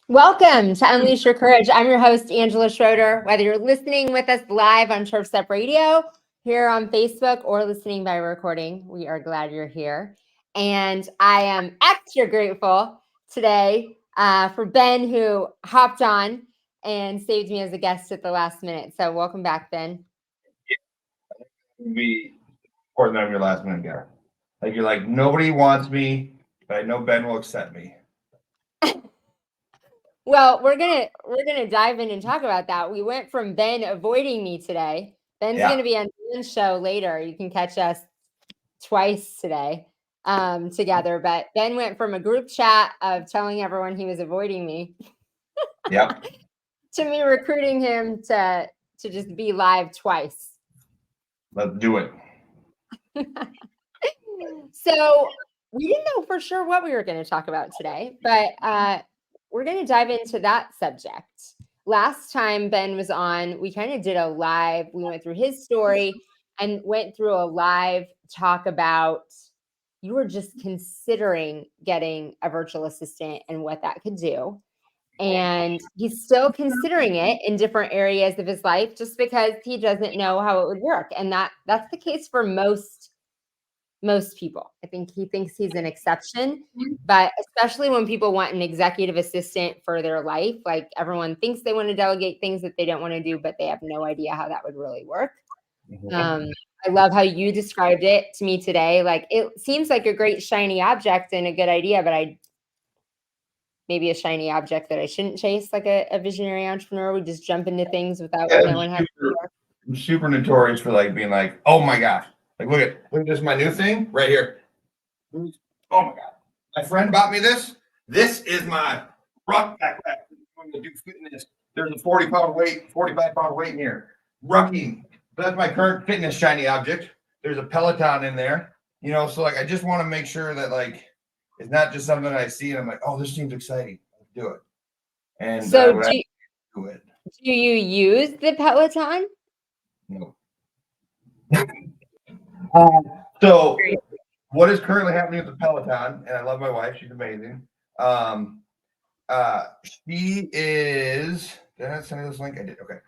Welcome to Unleash Your Courage. I'm your host, Angela Schroeder. Whether you're listening with us live on Turf Step Radio, here on Facebook, or listening by recording, we are glad you're here. And I am extra grateful today for Ben, who hopped on and saved me as a guest at the last minute. So welcome back, Ben. Be important that I'm your last minute guy. Like you're like, nobody wants me, but I know Ben will accept me. Well, we're gonna dive in and talk about that. We went from Ben avoiding me today. Ben's Yeah. gonna be on Ben's show later. You can catch us twice today together. But Ben went from a group chat of telling everyone he was avoiding me Yep. to me recruiting him to just be live twice. Let's do it. So we didn't know for sure what we were going to talk about today, but we're going to dive into that subject. Last time Ben was on, we kind of did a live, we went through his story and went through a live talk about you were just considering getting a virtual assistant and what that could do. And he's still considering it in different areas of his life just because he doesn't know how it would work. And that's the case for most people. I think he thinks he's an exception, but especially when people want an executive assistant for their life, like everyone thinks they want to delegate things that they don't want to do, but they have no idea how that would really work. I love how you described it to me today. Like it seems like a great shiny object and a good idea, but maybe a shiny object that I shouldn't chase, like a visionary entrepreneur would just jump into things without knowing how to work. I'm super notorious for like being like, oh my gosh, like look at this is my new thing right here. Oh my god, my friend bought me this. This is my rock backpack. I'm going to do fitness. There's a 45 pound weight in here. Rucking. That's my current fitness shiny object. There's a Peloton in there. You know, so like I just want to make sure that like it's not just something I see and I'm like, oh, this seems exciting. Let's do it. And So do it. Do you use the Peloton? No. So what is currently happening with the Peloton, and I love my wife, she's amazing. She is, did I send you this link? I did. Okay.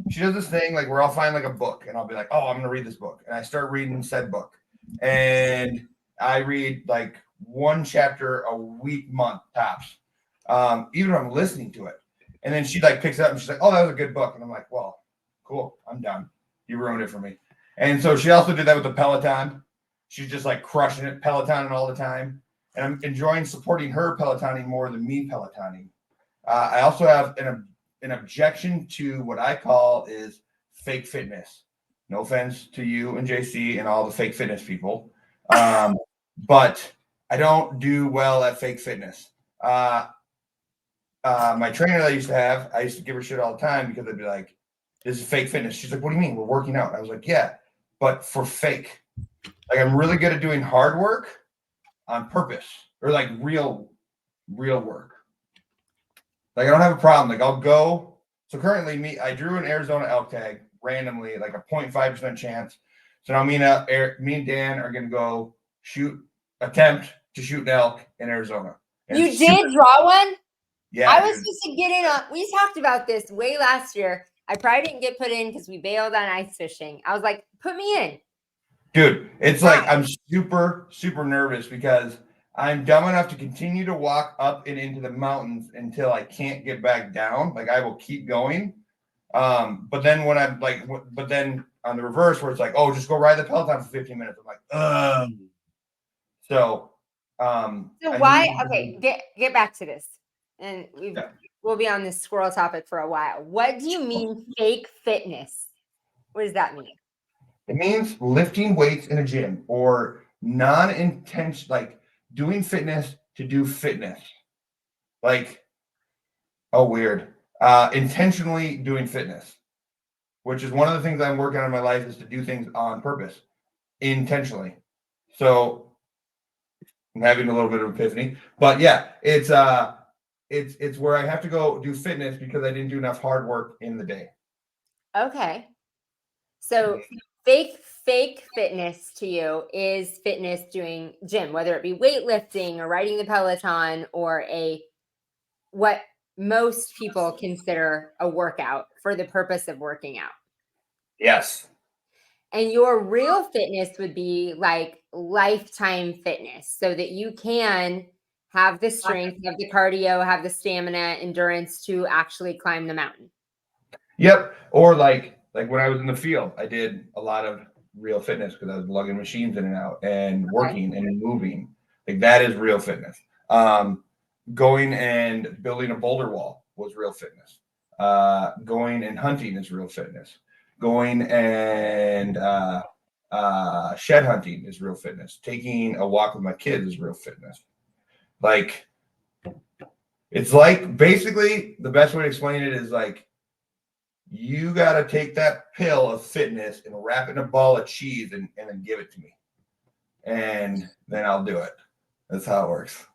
She does this thing like where I'll find like a book and I'll be like, oh, I'm gonna read this book. And I start reading said book. And I read like one chapter a week, month tops. Even if I'm listening to it. And then she like picks it up and she's like, oh, that was a good book. And I'm like, well, cool, I'm done. You ruined it for me. And so she also did that with the Peloton. She's just like crushing it, Pelotoning all the time. And I'm enjoying supporting her Pelotoning more than me Pelotoning. I also have an objection to what I call is fake fitness. No offense to you and JC and all the fake fitness people. But I don't do well at fake fitness. My trainer that I used to have, I used to give her shit all the time because I'd be like, this is fake fitness. She's like, what do you mean? We're working out. I was like, yeah, but for fake. Like I'm really good at doing hard work on purpose or like real work. Like I don't have a problem. Like I'll go. So currently I drew an Arizona elk tag randomly, like a 0.5% chance. So now me and Dan are going to go attempt to shoot an elk in Arizona. And you did draw one? Yeah. I was supposed to get in on, we talked about this way last year. I probably didn't get put in because we bailed on ice fishing. I was like, put me in. Dude, it's like I'm super, super nervous because I'm dumb enough to continue to walk up and into the mountains until I can't get back down. Like I will keep going. But then when I'm like, but then on the reverse where it's like, oh, just go ride the Peloton for 15 minutes. I'm like, So why? Okay, get back to this. And we'll be on this squirrel topic for a while. What do you mean fake fitness? What does that mean? It means lifting weights in a gym or non-intentional, like doing fitness to do fitness. Like, oh, weird. Intentionally doing fitness, which is one of the things I'm working on in my life is to do things on purpose, intentionally. So I'm having a little bit of epiphany, but yeah, it's where I have to go do fitness because I didn't do enough hard work in the day. Okay. So fake fitness to you is fitness doing gym, whether it be weightlifting or riding the Peloton or a what most people consider a workout for the purpose of working out. Yes. And your real fitness would be like lifetime fitness so that you can have the strength, have the cardio, have the stamina, endurance to actually climb the mountain. Yep. Or like when I was in the field, I did a lot of real fitness because I was lugging machines in and out and working and moving. Like that is real fitness. Going and building a boulder wall was real fitness. Going and hunting is real fitness. Going and shed hunting is real fitness. Taking a walk with my kids is real fitness. Like it's like basically the best way to explain it is like you got to take that pill of fitness and wrap it in a ball of cheese and then give it to me. And then I'll do it. That's how it works.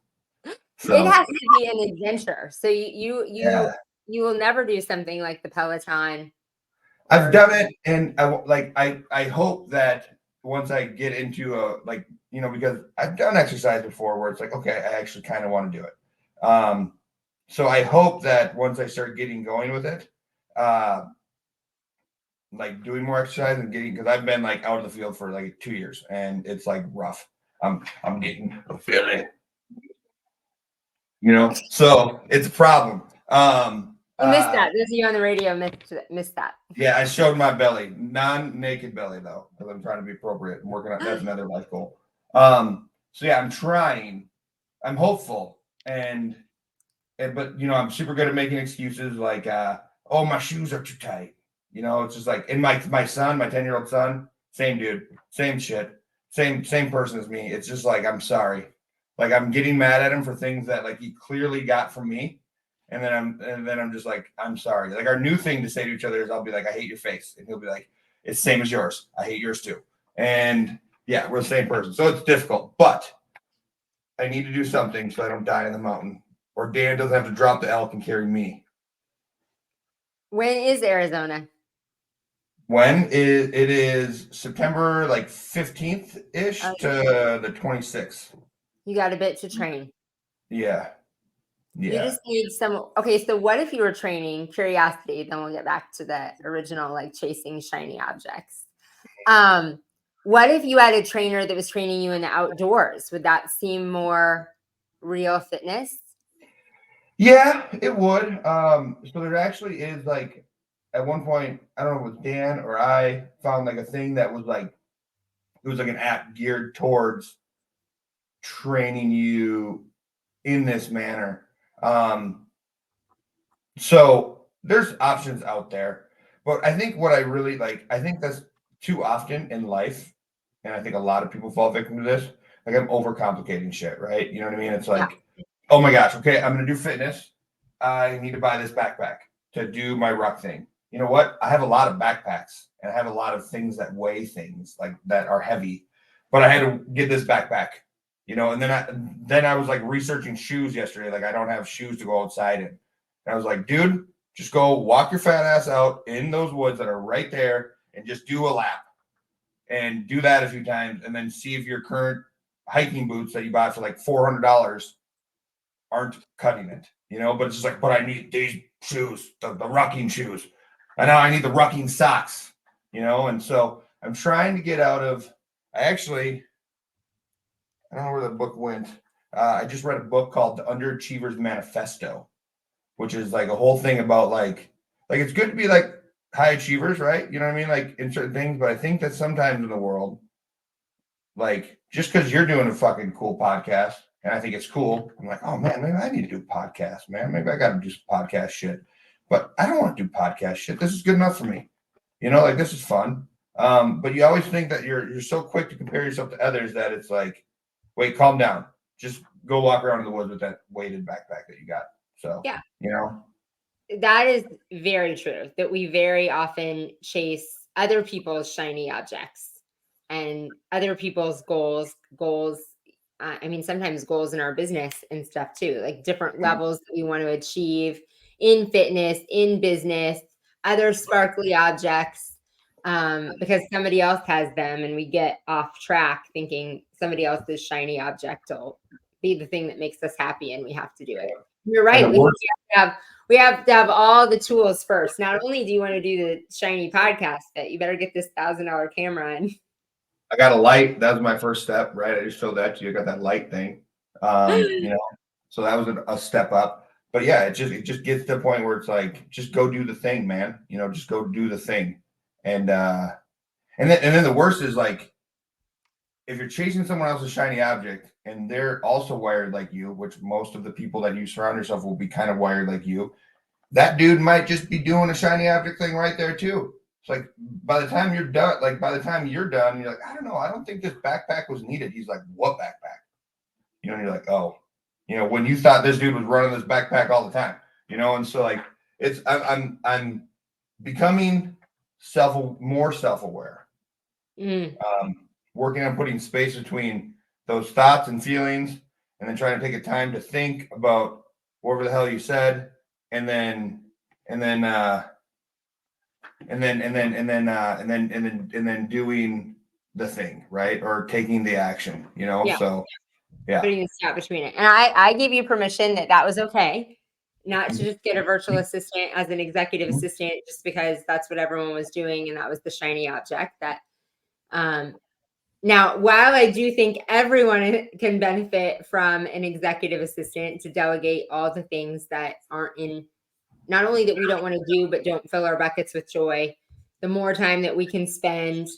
So, it has to be an adventure. So you yeah. you will never do something like the Peloton. I've done it, and I hope that once I get into because I've done exercise before where it's like, okay, I actually kind of want to do it. So I hope that once I start getting going with it, like doing more exercise and getting, because I've been like out of the field for like 2 years and it's like rough. I'm getting feeling, so it's a problem. You missed that. Those of you on the radio missed that. Yeah, I showed my belly, non-naked belly though, because I'm trying to be appropriate. I'm working on that's another life goal. So yeah, I'm trying. I'm hopeful, but I'm super good at making excuses like, oh, my shoes are too tight. It's just like, and my son, my 10-year-old son, same dude, same shit, same person as me. It's just like, I'm sorry, like I'm getting mad at him for things that like he clearly got from me. And then I'm just like, I'm sorry. Like our new thing to say to each other is I'll be like, I hate your face. And he'll be like, it's same as yours. I hate yours too. And yeah, we're the same person. So it's difficult, but I need to do something so I don't die in the mountain. Or Dan doesn't have to drop the elk and carry me. When is Arizona? It is September like 15th ish to the 26th. You got a bit to train. Yeah. You just need some. Okay, so what if you were training curiosity? Then we'll get back to the original, like chasing shiny objects. What if you had a trainer that was training you in the outdoors? Would that seem more real fitness? Yeah, it would. So there actually is like at one point, I don't know if it was Dan or I found like a thing that was like it was like an app geared towards training you in this manner. So there's options out there, but I think what I really like, I think that's too often in life, and I think a lot of people fall victim to this. Like I'm overcomplicating shit, right? You know what I mean? It's like, oh my gosh, okay, I'm gonna do fitness. I need to buy this backpack to do my ruck thing. You know what? I have a lot of backpacks and I have a lot of things that weigh things like that are heavy, but I had to get this backpack, and then I was like researching shoes yesterday. Like I don't have shoes to go outside in. And I was like, dude, just go walk your fat ass out in those woods that are right there and just do a lap and do that a few times and then see if your current hiking boots that you bought for like $400 aren't cutting it, but it's just like, but I need these shoes, the rucking shoes. And now I need the rucking socks, and so I'm trying to get out of, I don't know where the book went. I just read a book called The Underachiever's Manifesto, which is like a whole thing about like it's good to be like high achievers, right? You know what I mean? Like in certain things, but I think that sometimes in the world, like just because you're doing a fucking cool podcast and I think it's cool, I'm like, oh man, maybe I need to do a podcast, man. Maybe I got to do some podcast shit, but I don't want to do podcast shit. This is good enough for me. Like this is fun. But you always think that you're so quick to compare yourself to others that it's like, wait, calm down. Just go walk around in the woods with that weighted backpack that you got. So, yeah, that is very true, that we very often chase other people's shiny objects and other people's goals. I mean, sometimes goals in our business and stuff too, like different levels that we want to achieve in fitness, in business, other sparkly objects, because somebody else has them and we get off track thinking somebody else's shiny object will be the thing that makes us happy and we have to do it. You're right. We have to have all the tools first. Not only do you want to do the shiny podcast, but you better get this $1,000 camera in. I got a light. That was my first step, right? I just showed that to you. I got that light thing. So that was a step up. But yeah, it just gets to the point where it's like, just go do the thing, man. Just go do the thing. And then the worst is like, if you're chasing someone else's shiny object and they're also wired like you, which most of the people that you surround yourself will be kind of wired like you, that dude might just be doing a shiny object thing right there too. It's like by the time you're done, you're like, I don't know, I don't think this backpack was needed. He's like, what backpack? And you're like, oh, when you thought this dude was running this backpack all the time, and so like I'm becoming more self-aware. Working on putting space between those thoughts and feelings, and then trying to take a time to think about whatever the hell you said, and then doing the thing, right? Or taking the action, So yeah. Putting a stop between it. And I gave you permission that was okay. Not to just get a virtual assistant as an executive assistant just because that's what everyone was doing and that was the shiny object. That now, while I do think everyone can benefit from an executive assistant to delegate all the things that aren't in, not only that we don't want to do, but don't fill our buckets with joy, the more time that we can spend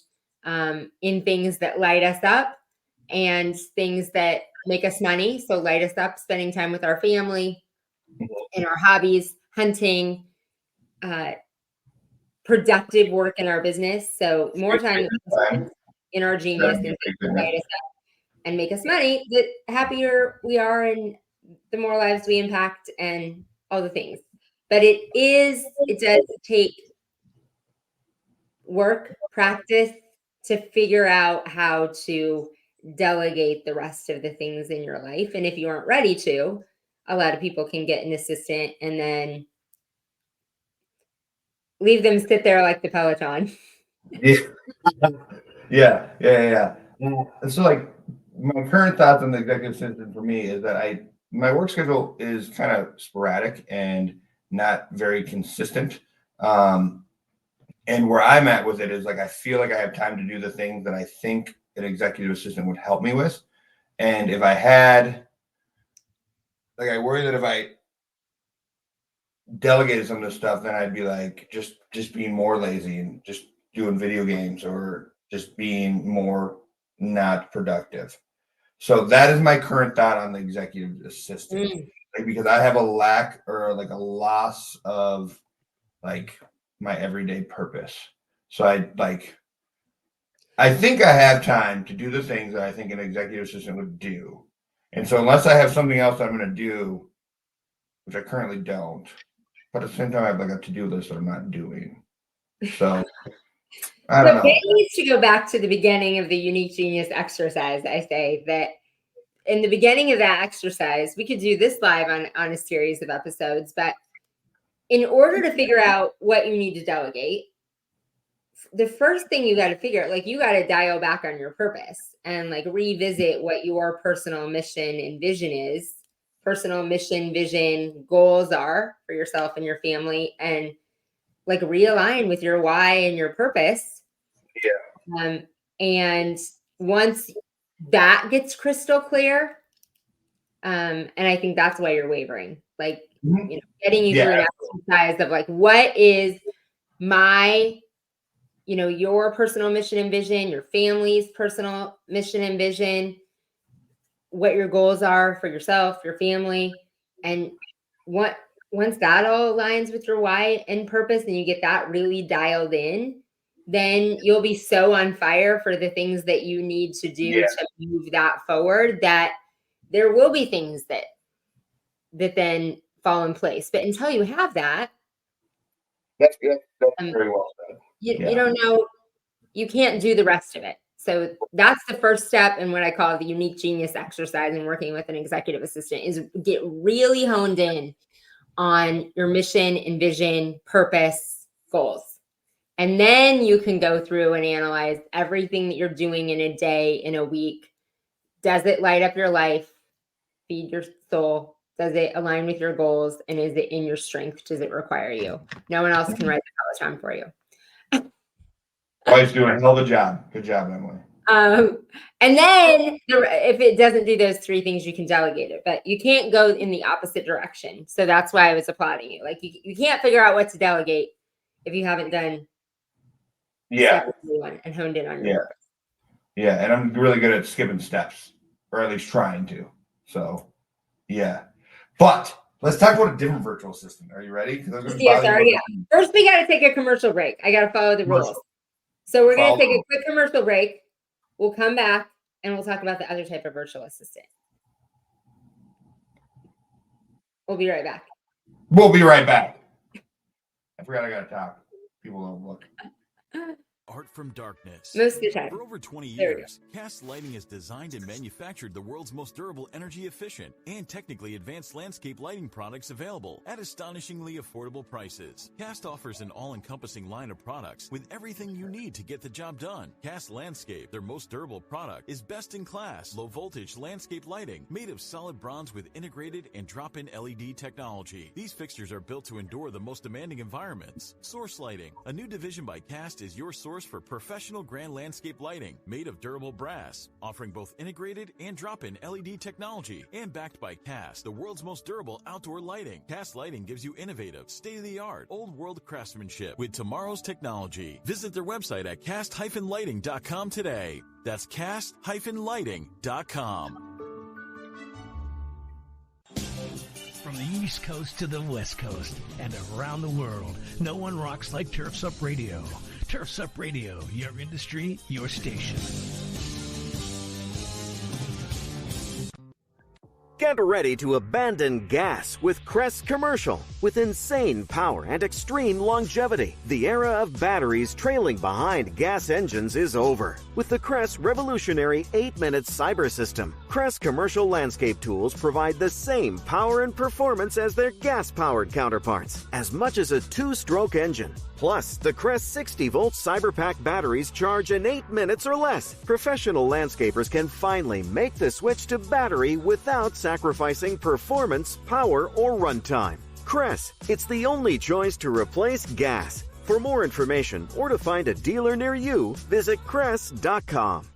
in things that light us up and things that make us money. So light us up, spending time with our family and our hobbies, hunting, productive work in our business. So more time in our genius and light us up and make us money, the happier we are and the more lives we impact and all the things. But it does take work, practice to figure out how to delegate the rest of the things in your life. And if you aren't ready to, a lot of people can get an assistant and then leave them sit there like the Peloton. Yeah. So like my current thoughts on the executive assistant for me is that my work schedule is kind of sporadic and not very consistent. And where I'm at with it is like, I feel like I have time to do the things that I think an executive assistant would help me with. And if I had, like, I worry that if I delegated some of this stuff, then I'd be like, just being more lazy and just doing video games or just being more not productive. So that is my current thought on the executive assistant, like, because I have a lack or like a loss of like my everyday purpose. So I think I have time to do the things that I think an executive assistant would do. And so unless I have something else I'm going to do, which I currently don't, but at the same time, I have like a to-do list that I'm not doing. So I don't know. Ben needs to go back to the beginning of the unique genius exercise. I say that in the beginning of that exercise, we could do this live on a series of episodes, but in order to figure out what you need to delegate, the first thing you got to figure out, like you got to dial back on your purpose and like revisit what your personal mission and vision is, personal mission, vision, goals are for yourself and your family, and like realign with your why and your purpose. Yeah. And once that gets crystal clear, and I think that's why you're wavering, like, getting you through an exercise of like, what is my, your personal mission and vision, your family's personal mission and vision, what your goals are for yourself, your family, and once that all aligns with your why and purpose and you get that really dialed in, then you'll be so on fire for the things that you need to do to move that forward that there will be things that then fall in place. But until you have that, that's good. That's very well said. You don't know, you can't do the rest of it. So that's the first step in what I call the unique genius exercise in working with an executive assistant, is get really honed in on your mission and vision, purpose, goals. And then you can go through and analyze everything that you're doing in a day, in a week. Does it light up your life? Feed your soul? Does it align with your goals? And is it in your strength? Does it require you? No one else can write the Peloton for you. Wife's doing a hell of a job. Good job, Emily. And then if it doesn't do those 3 things, you can delegate it, but you can't go in the opposite direction. So that's why I was applauding you. Like you can't figure out what to delegate if you haven't done step 1 and honed in on your purpose. Yeah, and I'm really good at skipping steps, or at least trying to. So, yeah. But let's talk about a different virtual assistant. Are you ready? CSR, yeah. First, we got to take a commercial break. I got to follow the rules. So we're going to take a quick commercial break. We'll come back and we'll talk about the other type of virtual assistant. We'll be right back. We'll be right back. I forgot I got to talk. People don't look. Art from darkness. Most of the time. For over 20 years, Cast Lighting has designed and manufactured the world's most durable, energy efficient, and technically advanced landscape lighting products available at astonishingly affordable prices. Cast offers an all-encompassing line of products with everything you need to get the job done. Cast Landscape, their most durable product, is best in class, low voltage landscape lighting made of solid bronze with integrated and drop-in LED technology. These fixtures are built to endure the most demanding environments. Source Lighting, a new division by Cast, is your source for professional grand landscape lighting made of durable brass, offering both integrated and drop-in LED technology, and backed by Cast, the world's most durable outdoor lighting. Cast Lighting gives you innovative, state-of-the-art, old-world craftsmanship with tomorrow's technology. Visit their website at cast-lighting.com today. That's cast-lighting.com. From the East Coast to the West Coast and around the world, no one rocks like Turf's Up Radio. Turf's Up Radio, your industry, your station. Get ready to abandon gas with Crest Commercial. With insane power and extreme longevity, the era of batteries trailing behind gas engines is over. With the Crest revolutionary 8-minute cyber system, Crest Commercial landscape tools provide the same power and performance as their gas-powered counterparts, as much as a 2-stroke engine. Plus, the Crest 60-volt CyberPack batteries charge in 8 minutes or less. Professional landscapers can finally make the switch to battery without sacrificing performance, power, or runtime. Crest, it's the only choice to replace gas. For more information or to find a dealer near you, visit Crest.com.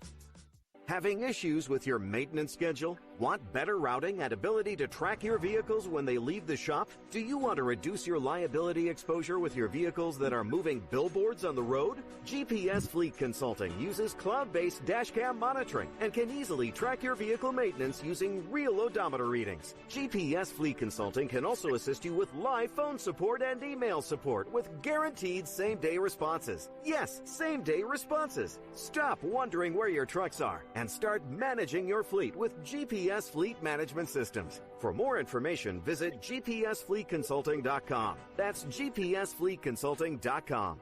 Having issues with your maintenance schedule? Want better routing and ability to track your vehicles when they leave the shop? Do you want to reduce your liability exposure with your vehicles that are moving billboards on the road? GPS Fleet Consulting uses cloud-based dashcam monitoring and can easily track your vehicle maintenance using real odometer readings. GPS Fleet Consulting can also assist you with live phone support and email support with guaranteed same-day responses. Yes, same-day responses. Stop wondering where your trucks are and start managing your fleet with GPS Fleet Management Systems. For more information, visit gpsfleetconsulting.com. That's gpsfleetconsulting.com.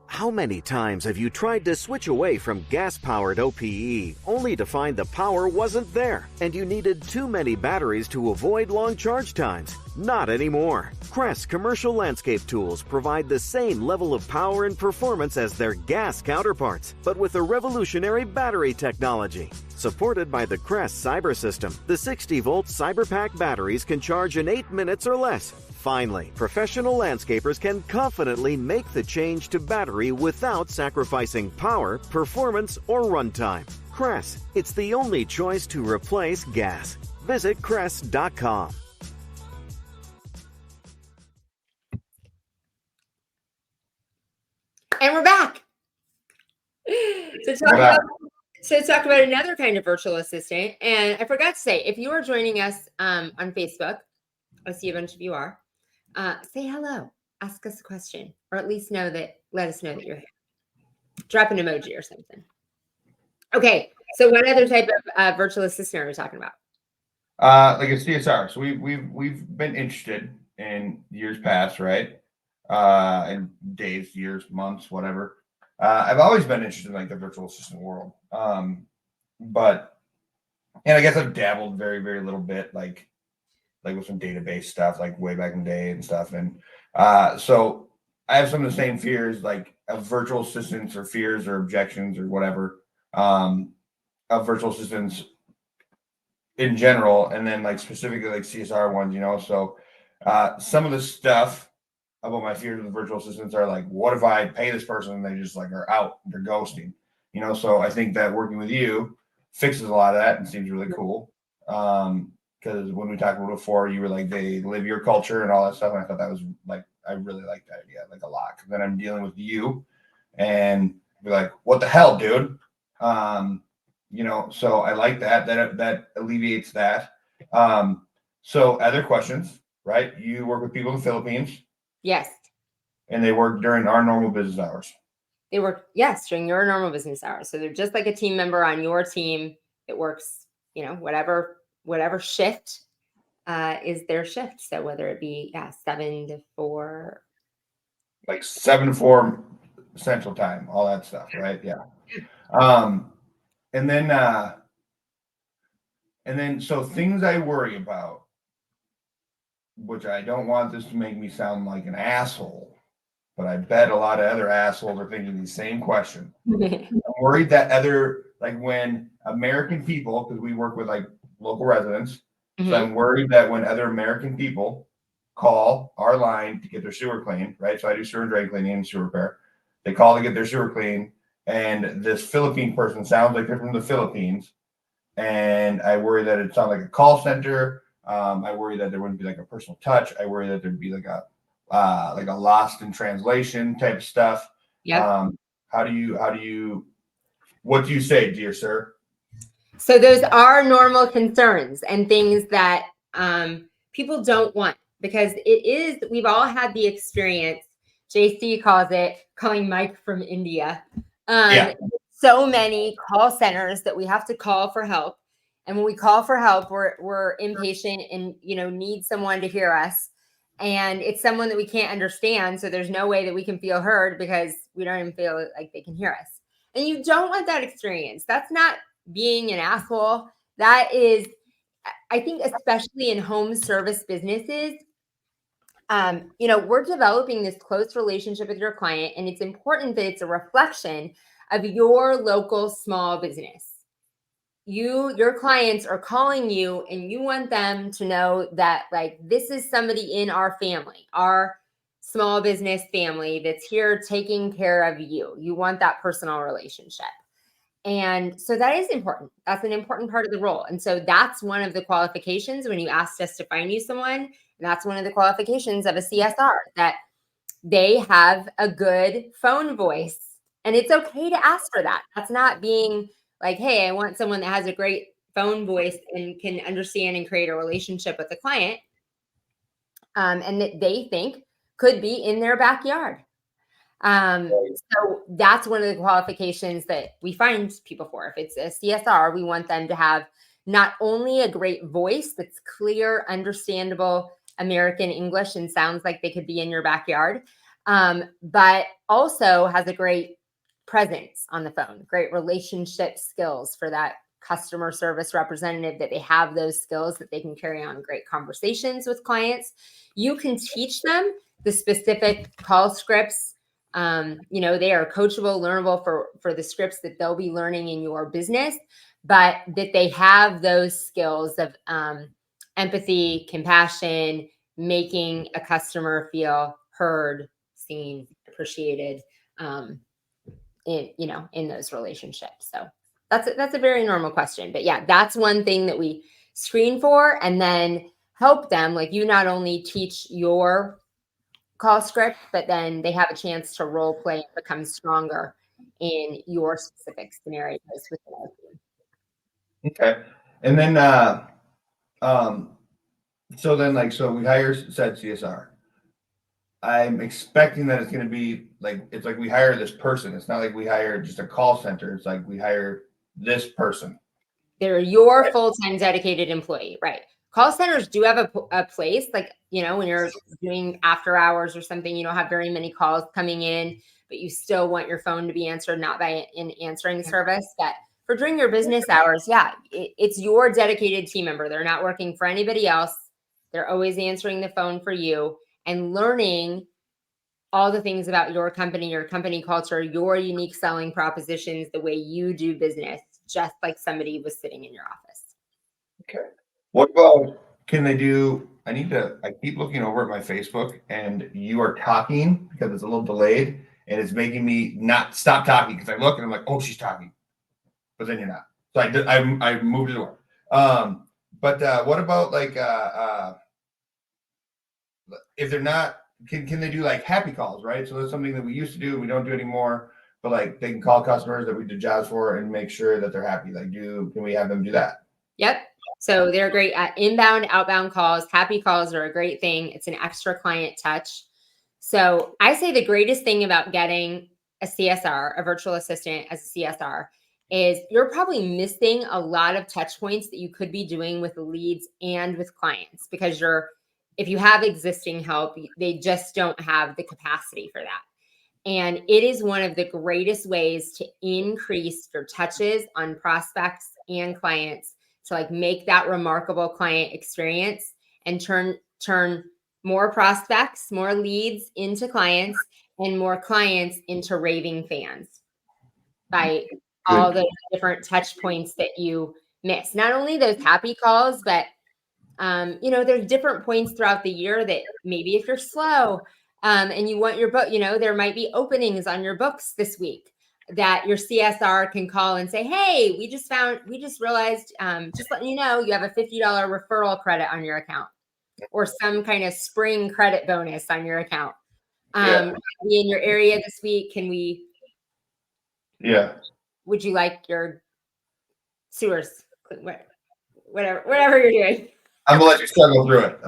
How many times have you tried to switch away from gas-powered OPE only to find the power wasn't there and you needed too many batteries to avoid long charge times? Not anymore. Crest Commercial Landscape Tools provide the same level of power and performance as their gas counterparts, but with a revolutionary battery technology. Supported by the Crest Cyber System, the 60-volt CyberPack batteries can charge in 8 minutes or less. Finally, professional landscapers can confidently make the change to battery without sacrificing power, performance, or runtime. Crest, it's the only choice to replace gas. Visit Crest.com. And we're back. To talk about another kind of virtual assistant. And I forgot to say, if you are joining us on Facebook, I see a bunch of you are. Say hello, ask us a question, or at least let us know that you're here. Drop an emoji or something. Okay, so what other type of virtual assistant are we talking about? Like a CSR. So we've been interested in years past, right? And days, years, months, whatever. I've always been interested in like the virtual assistant world. And I guess I've dabbled very, very little bit, like with some database stuff, like way back in the day and stuff. And so I have some of the same fears, like of virtual assistants or fears or objections or whatever, of virtual assistants in general, and then like specifically like CSR ones, So some of the stuff about my fears with virtual assistants are like, what if I pay this person and they just like are out, they're ghosting, So I think that working with you fixes a lot of that and seems really cool. Because when we talked about it before, you were like, they live your culture and all that stuff. And I thought that was like, I really like that idea, like a lot. Because then I'm dealing with you and be like, what the hell, dude? So I like that. That alleviates that. So other questions, right? You work with people in the Philippines. Yes. And they work during our normal business hours. They work, yes, during your normal business hours. So they're just like a team member on your team that works, whatever shift is their shift. So whether it be 7 to 4, like 7 to 4 Central Time, all that stuff, right? Yeah. And then so things I worry about, which I don't want this to make me sound like an asshole, but I bet a lot of other assholes are thinking the same question. I'm worried that like when American people, because we work with like local residents, so I'm worried that when other American people call our line to get their sewer cleaned, right? So I do sewer and drain cleaning and sewer repair. They call to get their sewer cleaned, and this Philippine person sounds like they're from the Philippines, and I worry that it sounds like a call center. I worry that there wouldn't be like a personal touch. I worry that there'd be like a lost in translation type of stuff. Yeah. What do you say, dear sir? So those are normal concerns and things that people don't want, because we've all had the experience. JC calls it calling Mike from India. So many call centers that we have to call for help. And when we call for help, we're impatient and, need someone to hear us. And it's someone that we can't understand. So there's no way that we can feel heard because we don't even feel like they can hear us. And you don't want that experience. That's not being an asshole. That is, I think, especially in home service businesses, we're developing this close relationship with your client, and it's important that it's a reflection of your local small business. Your clients are calling you, and you want them to know that, like, this is somebody in our family, our small business family that's here taking care of you. You want that personal relationship. And so that is important. That's an important part of the role. And so that's one of the qualifications when you asked us to find you someone. And that's one of the qualifications of a CSR, that they have a good phone voice. And it's okay to ask for that. That's not being like, hey, I want someone that has a great phone voice and can understand and create a relationship with the client, and that they think could be in their backyard. So that's one of the qualifications that we find people for. If it's a CSR, we want them to have not only a great voice that's clear, understandable American English and sounds like they could be in your backyard, but also has a great presence on the phone, great relationship skills for that customer service representative, that they have those skills that they can carry on great conversations with clients. You can teach them the specific call scripts. They are coachable, learnable for the scripts that they'll be learning in your business, but that they have those skills of empathy, compassion, making a customer feel heard, seen, appreciated, in those relationships. So that's a very normal question, but yeah, that's one thing that we screen for, and then help them. Like, you not only teach your call script, but then they have a chance to role play and become stronger in your specific scenarios within our team. Okay. And then, so we hire said CSR. I'm expecting that it's going to be like, it's like we hire this person. It's not like we hire just a call center. It's like we hire this person. They're your full-time dedicated employee, right? Call centers do have a place, like, when you're doing after hours or something, you don't have very many calls coming in, but you still want your phone to be answered, not by an answering service. But for during your business hours, it's your dedicated team member. They're not working for anybody else. They're always answering the phone for you and learning all the things about your company culture, your unique selling propositions, the way you do business, just like somebody was sitting in your office. Okay. What about, can they do, I keep looking over at my Facebook and you are talking because it's a little delayed and it's making me not stop talking because I look and I'm like, oh, she's talking, but then you're not. So I moved it over. But what about like, if they're not, can they do like happy calls, right? So that's something that we used to do, we don't do anymore, but like they can call customers that we did jobs for and make sure that they're happy. Like, can we have them do that? Yep. So they're great at inbound, outbound calls. Happy calls are a great thing. It's an extra client touch. So I say the greatest thing about getting a CSR, a virtual assistant as a CSR, is you're probably missing a lot of touch points that you could be doing with leads and with clients because if you have existing help, they just don't have the capacity for that. And it is one of the greatest ways to increase your touches on prospects and clients to like make that remarkable client experience and turn more prospects, more leads into clients and more clients into raving fans by all the different touch points that you miss. Not only those happy calls, but there's different points throughout the year that maybe if you're slow and you want your book, there might be openings on your books this week that your CSR can call and say, hey, we just realized, just letting you know, you have a $50 referral credit on your account or some kind of spring credit bonus on your account. Be in your area this week. Would you like your sewers, whatever you're doing? I'm gonna let you struggle through it.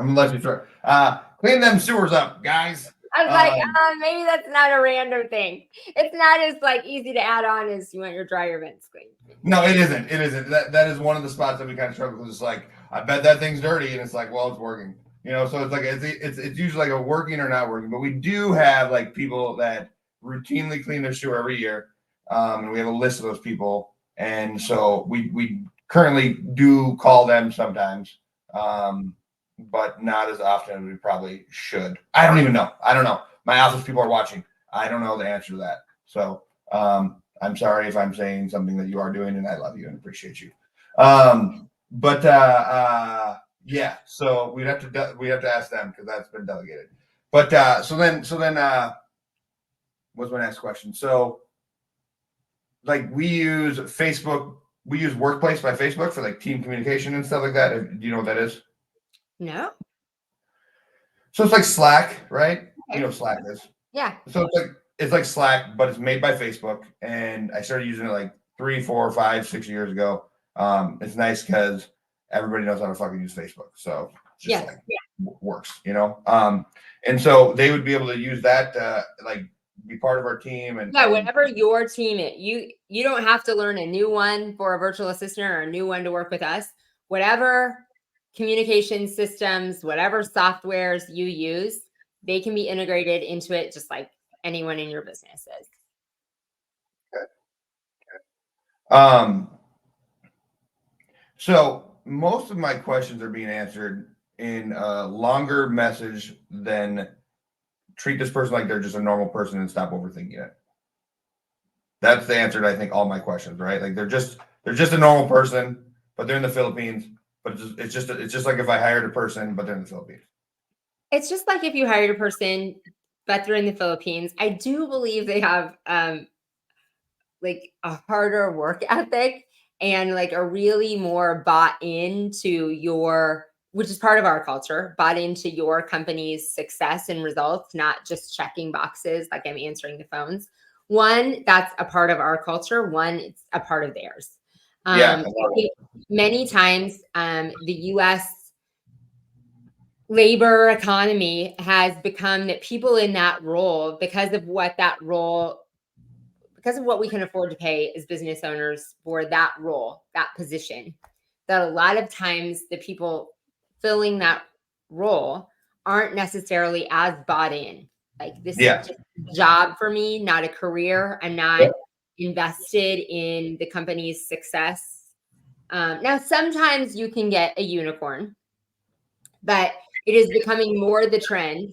Clean them sewers up, guys. I was like, maybe that's not a random thing. It's not as like easy to add on as you want your dryer vents cleaned. No, it isn't. That is one of the spots that we kind of struggle with. It's like, I bet that thing's dirty, and it's like, well, it's working. So it's like it's usually like a working or not working. But we do have like people that routinely clean their sewer every year, and we have a list of those people. And so we currently do call them sometimes. But not as often as we probably should. I don't even know. I don't know. My office people are watching. I don't know the answer to that. So I'm sorry if I'm saying something that you are doing, and I love you and appreciate you. Yeah. So we have to ask them because that's been delegated. But so then what's my next question? So like we use Facebook. We use Workplace by Facebook for like team communication and stuff like that. Do you know what that is? No. So it's like Slack, right? You know what Slack is. Yeah. So it's like Slack, but it's made by Facebook. And I started using it like 3, 4, 5, 6 years ago. It's nice because everybody knows how to fucking use Facebook. So it's just works, and so they would be able to use that like be part of our team and whatever your team is. You don't have to learn a new one for a virtual assistant or a new one to work with us. Whatever communication systems, whatever softwares you use, they can be integrated into it just like anyone in your business is. Okay. So most of my questions are being answered in a longer message than treat this person like they're just a normal person and stop overthinking it. That's the answer to, I think, all my questions, right? Like they're just a normal person, but they're in the Philippines. But it's just like if I hired a person, but they're in the Philippines. It's just like if you hired a person, but they're in the Philippines. I do believe they have like a harder work ethic and like a really more bought into which is part of our culture, bought into your company's success and results, not just checking boxes like I'm answering the phones. One, that's a part of our culture. One, it's a part of theirs. Many times the U.S. labor economy has become that people in that role, because of what we can afford to pay as business owners for that role, that position, that a lot of times the people filling that role aren't necessarily as bought in. Like this is just a job for me, not a career. I'm not invested in the company's success. Now, sometimes you can get a unicorn, but it is becoming more the trend.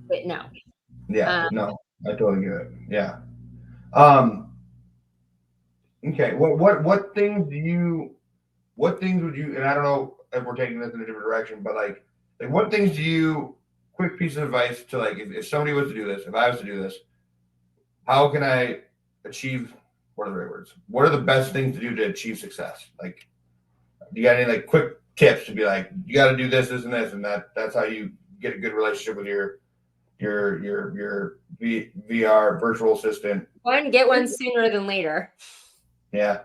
But no. Yeah, no, I totally get it. Yeah. Um, okay. What things would you, and I don't know if we're taking this in a different direction, but like what things do you, quick piece of advice to like, if somebody was to do this, if I was to do this, how can I achieve, what are the right words? What are the best things to do to achieve success? Like, you got any like quick tips to be like, you got to do this, and this, and that's how you get a good relationship with your VR virtual assistant. One, get one sooner than later. Yeah.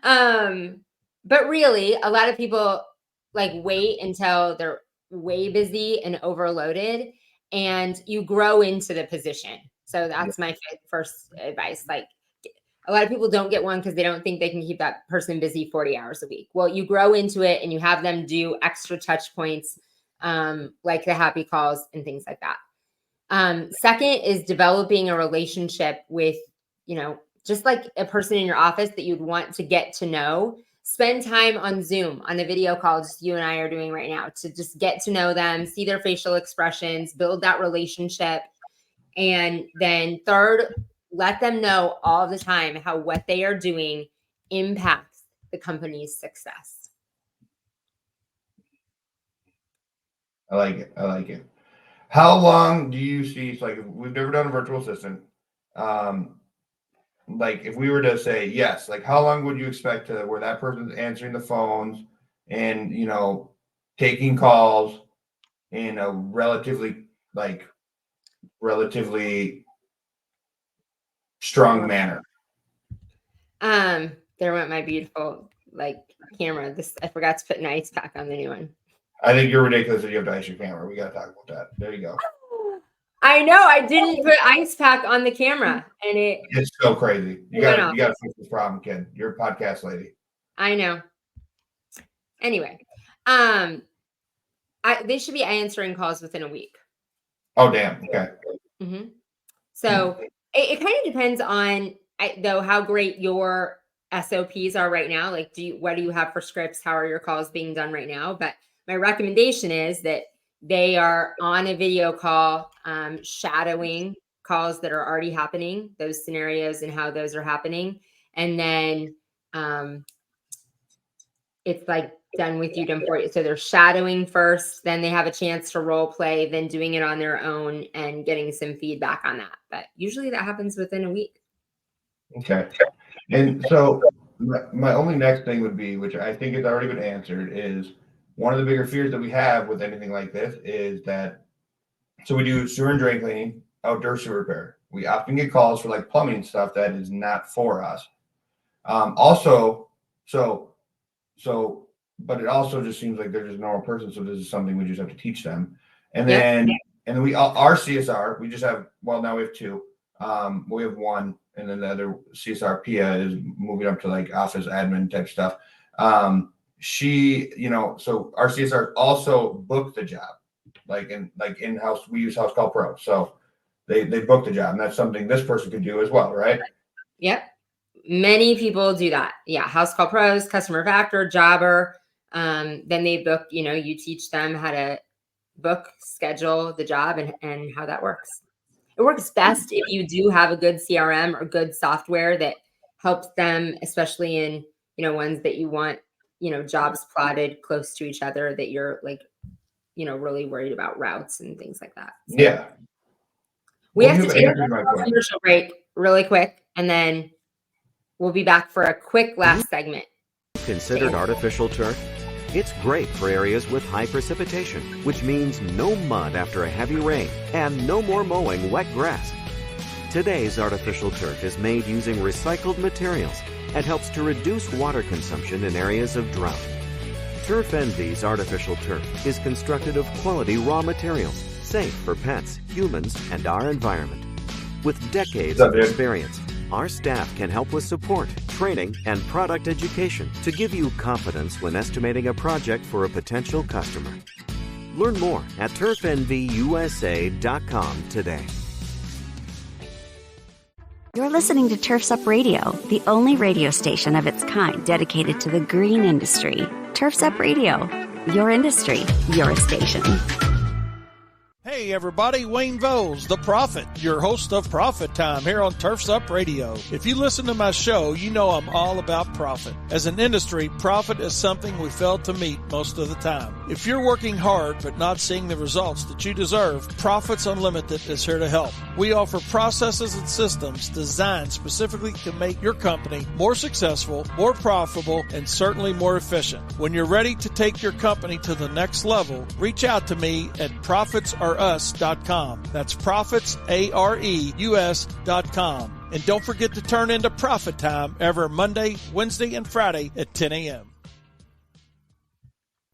But really, a lot of people like wait until they're way busy and overloaded, and you grow into the position. So that's my first advice. Like, a lot of people don't get one because they don't think they can keep that person busy 40 hours a week. Well, you grow into it and you have them do extra touch points, like the happy calls and things like that. Second is developing a relationship with, just like a person in your office that you'd want to get to know. Spend time on Zoom, on a video call, just you and I are doing right now, to just get to know them, see their facial expressions, build that relationship. And then third, let them know all the time how what they are doing impacts the company's success. I like it. How long do you see, so like, if we've never done a virtual assistant, like if we were to say yes, like how long would you expect to where that person's answering the phones and taking calls in a relatively strong manner? There went my beautiful camera. I forgot to put an ice pack on the new one. I think you're ridiculous that you have to ice your camera. We got to talk about that. There you go. I know. I didn't put ice pack on the camera, and it's so crazy. You got to fix this problem, kid. You're a podcast lady. I know. Anyway, they should be answering calls within a week. Oh, damn. Okay. Mm-hmm. So it kind of depends on though how great your SOPs are right now. Like, what do you have for scripts? How are your calls being done right now? But my recommendation is that they are on a video call, shadowing calls that are already happening, those scenarios and how those are happening. And then it's like done with you, done for you. So they're shadowing first, then they have a chance to role play, then doing it on their own and getting some feedback on that. But usually that happens within a week. Okay. And so my only next thing would be, which I think has already been answered, is one of the bigger fears that we have with anything like this is that, so we do sewer and drain cleaning, outdoor sewer repair. We often get calls for like plumbing stuff that is not for us. But it also just seems like they're just a normal person. So this is something we just have to teach them. And then, our CSR, we just have, well, now we have two. We have one, and then the other CSR, Pia, is moving up to like office admin type stuff. She, so our CSR also booked the job, like in-house. We use House Call Pro, so they booked the job, and that's something this person could do as well, right? Yep, many people do that. Yeah, House Call Pros, Customer Factor, Jobber. Then they book. You teach them how to book, schedule the job, and how that works. It works best if you do have a good CRM or good software that helps them, especially in ones that you want. Jobs plotted close to each other that you're really worried about routes and things like that. So yeah. We have to take a commercial break really quick, and then we'll be back for a quick last segment. Considered artificial turf? It's great for areas with high precipitation, which means no mud after a heavy rain and no more mowing wet grass. Today's artificial turf is made using recycled materials and helps to reduce water consumption in areas of drought. Turf Envy's artificial turf is constructed of quality raw materials, safe for pets, humans, and our environment. With decades of experience, our staff can help with support, training, and product education to give you confidence when estimating a project for a potential customer. Learn more at turfenvyusa.com today. You're listening to Turf's Up Radio, the only radio station of its kind dedicated to the green industry. Turf's Up Radio, your industry, your station. Hey everybody, Wayne Vose, the Prophet, your host of Profit Time here on Turfs Up Radio. If you listen to my show, you know I'm all about profit. As an industry, profit is something we fail to meet most of the time. If you're working hard but not seeing the results that you deserve, Profits Unlimited is here to help. We offer processes and systems designed specifically to make your company more successful, more profitable, and certainly more efficient. When you're ready to take your company to the next level, reach out to me at profitsareus.com. That's profitsareus.com. And don't forget to turn into Profit Time every Monday, Wednesday, and Friday at 10 a.m.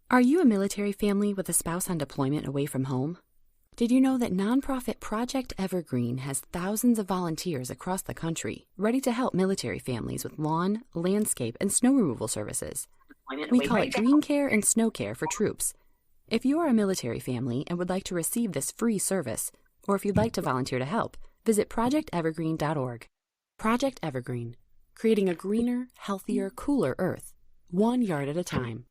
Are you a military family with a spouse on deployment away from home? Did you know that nonprofit Project Evergreen has thousands of volunteers across the country ready to help military families with lawn, landscape, and snow removal services? We call it Green Care and Snow Care for troops. If you are a military family and would like to receive this free service, or if you'd like to volunteer to help, visit projectevergreen.org. Project Evergreen, creating a greener, healthier, cooler Earth, 1 yard at a time.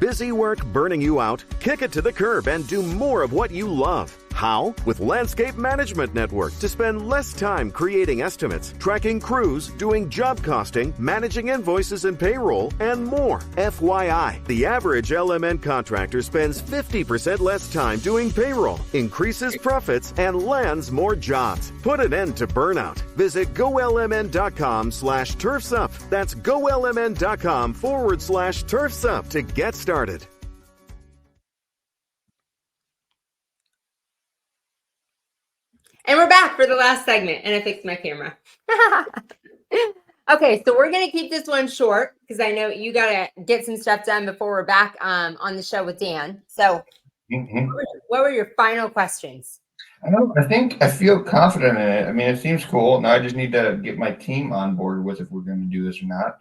Busy work burning you out? Kick it to the curb and do more of what you love. How? With Landscape Management Network to spend less time creating estimates, tracking crews, doing job costing, managing invoices and payroll, and more. FYI, the average LMN contractor spends 50% less time doing payroll, increases profits, and lands more jobs. Put an end to burnout. Visit golmn.com/turfsup. That's golmn.com/turfsup to get started. And we're back for the last segment, and I fixed my camera. Okay, so we're going to keep this one short because I know you got to get some stuff done before we're back on the show with Dan. So what were your final questions? I feel confident in it. I mean, it seems cool. Now I just need to get my team on board with if we're going to do this or not.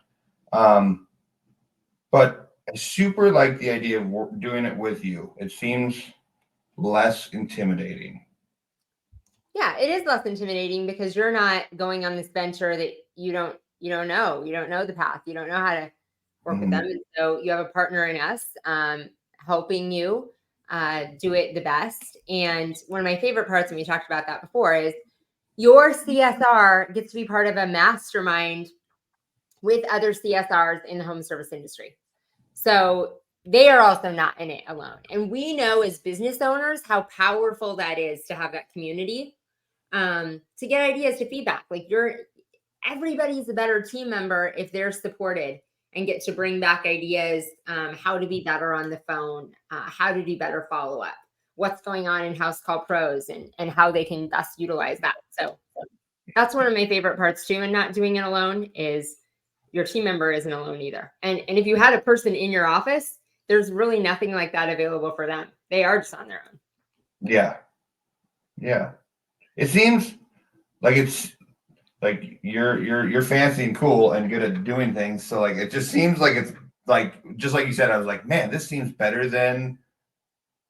But I super like the idea of doing it with you. It seems less intimidating. Yeah, it is less intimidating because you're not going on this venture that you don't know. You don't know the path. You don't know how to work with them. And so you have a partner in us helping you do it the best. And one of my favorite parts, and we talked about that before, is your CSR gets to be part of a mastermind with other CSRs in the home service industry. So they are also not in it alone. And we know as business owners how powerful that is to have that community. To get ideas, to feedback. Like everybody's a better team member if they're supported and get to bring back ideas, how to be better on the phone, how to do better follow-up, what's going on in House Call Pros and how they can best utilize that. So that's one of my favorite parts too. And not doing it alone is your team member isn't alone either. And if you had a person in your office, there's really nothing like that available for them. They are just on their own. Yeah. Yeah. It seems like it's like you're fancy and cool and good at doing things. So like it just seems like it's like just like you said, I was like, man, this seems better than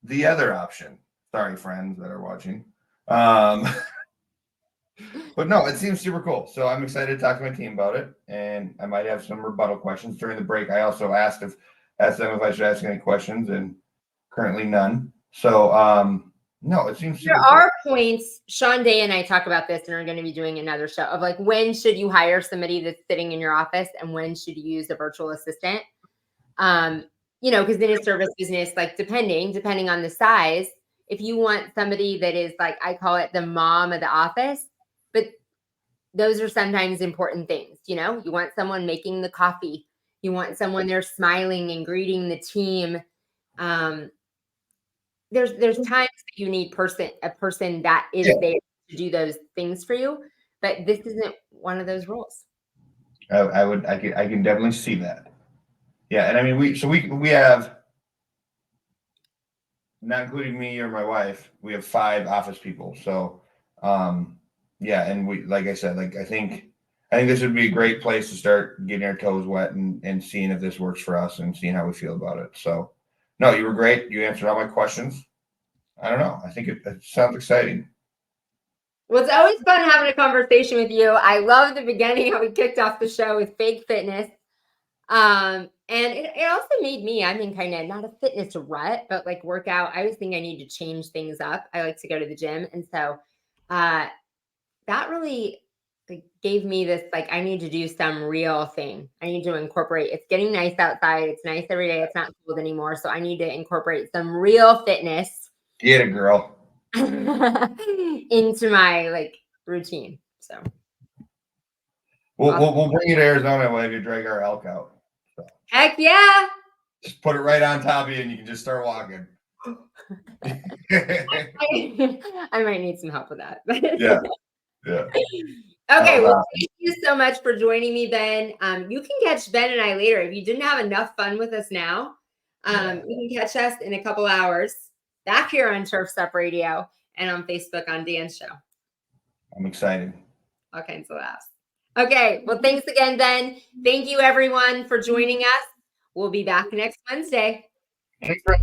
the other option. Sorry, friends that are watching. But no, it seems super cool. So I'm excited to talk to my team about it. And I might have some rebuttal questions during the break. I also asked them if I should ask any questions, and currently none. So no, it seems there are points. Sean Day and I talk about this and are going to be doing another show of like, when should you hire somebody that's sitting in your office and when should you use a virtual assistant? Because in a service business, like depending on the size, if you want somebody that is like, I call it the mom of the office, but those are sometimes important things. You want someone making the coffee. You want someone there smiling and greeting the team. There's times that you need a person that is there to do those things for you, but this isn't one of those roles. I can definitely see that. Yeah, and I mean we have, not including me or my wife, we have 5 office people. So yeah, and we, like I said, like I think this would be a great place to start getting our toes wet and seeing if this works for us and seeing how we feel about it. So no, you were great. You answered all my questions. I don't know. I think it sounds exciting. Well, it's always fun having a conversation with you. I love the beginning how we kicked off the show with fake fitness. it also made me, I'm in kind of not a fitness rut, but like workout. I always think I need to change things up. I like to go to the gym. And so that really like gave me this, like, I need to do some real thing. I need to incorporate. It's getting nice outside. It's nice every day. It's not cold anymore. So I need to incorporate some real fitness. Get it, girl. into my like routine. So we'll bring you to Arizona. We'll have you drag our elk out. So. Heck yeah. Just put it right on top of you and you can just start walking. I might need some help with that. Yeah. Okay, well, thank you so much for joining me, Ben. You can catch Ben and I later. If you didn't have enough fun with us now, you can catch us in a couple hours back here on Turf's Up Radio and on Facebook on Dan's show. I'm excited. All kinds of laughs. Okay, well, thanks again, Ben. Thank you, everyone, for joining us. We'll be back next Wednesday. Thanks for